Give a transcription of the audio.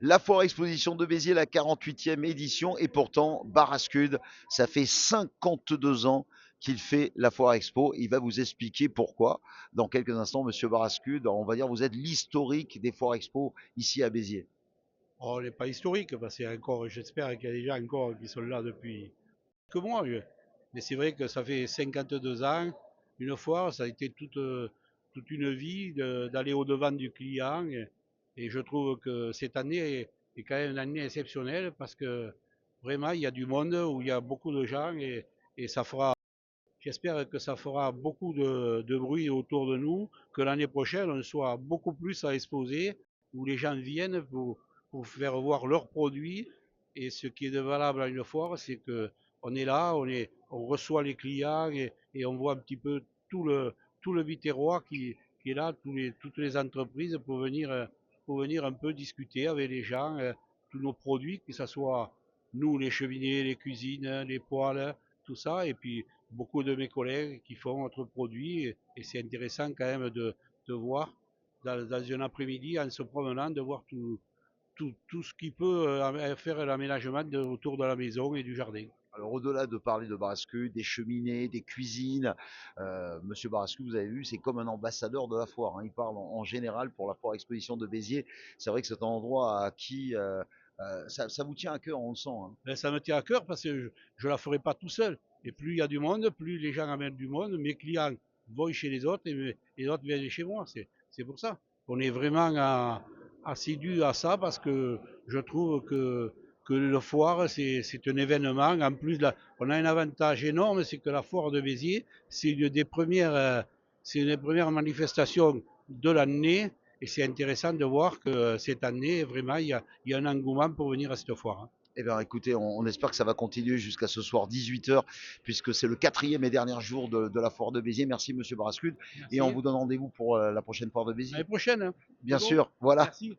La foire exposition de Béziers, la 48e édition, et pourtant, Barascude, ça fait 52 ans qu'il fait la foire expo. Il va vous expliquer pourquoi. Dans quelques instants, monsieur Barascude, on va dire vous êtes l'historique des foires expo ici à Béziers. Oh, on n'est pas historique, parce qu'il y a encore, j'espère qu'il y a des gens encore qui sont là depuis que moi. Mais c'est vrai que ça fait 52 ans, une fois, ça a été toute une vie d'aller au-devant du client. Et je trouve que cette année est quand même une année exceptionnelle parce que vraiment, il y a du monde où il y a beaucoup de gens et ça fera, j'espère que ça fera beaucoup de bruit autour de nous, que l'année prochaine, on soit beaucoup plus à exposer, où les gens viennent pour faire voir leurs produits. Et ce qui est valable à une foire, c'est que on est là, on reçoit les clients et on voit un petit peu tout le Biterrois qui est là, toutes les entreprises pour venir un peu discuter avec les gens, tous nos produits, que ce soit nous, les cheminées, les cuisines, les poêles, tout ça. Et puis, beaucoup de mes collègues qui font notre produit et c'est intéressant quand même de voir dans un après-midi en se promenant, de voir tout ce qui peut faire l'aménagement autour de la maison et du jardin. Alors au-delà de parler de Barascude, des cheminées, des cuisines, monsieur Barascude, vous avez vu, c'est comme un ambassadeur de la foire, hein. Il parle en général pour la foire exposition de Béziers. C'est vrai que c'est un endroit à qui ça vous tient à cœur, on le sent, hein. Ben, ça me tient à cœur parce que je ne la ferai pas tout seul. Et plus il y a du monde, plus les gens amènent du monde, mes clients vont chez les autres et les autres viennent chez moi. C'est pour ça. On est vraiment assidus à ça parce que je trouve que le foire, c'est un événement. En plus, là, on a un avantage énorme, c'est que la foire de Béziers, c'est une des premières manifestations de l'année. Et c'est intéressant de voir que cette année, vraiment, il y a un engouement pour venir à cette foire, hein. Eh bien, écoutez, on espère que ça va continuer jusqu'à ce soir 18 h, puisque c'est le quatrième et dernier jour de la foire de Béziers. Merci, monsieur Barascude. Et on Merci. vous donne rendez-vous pour la prochaine foire de L'année Béziers. prochaine, hein. Bien C'est bon? sûr, voilà. Merci.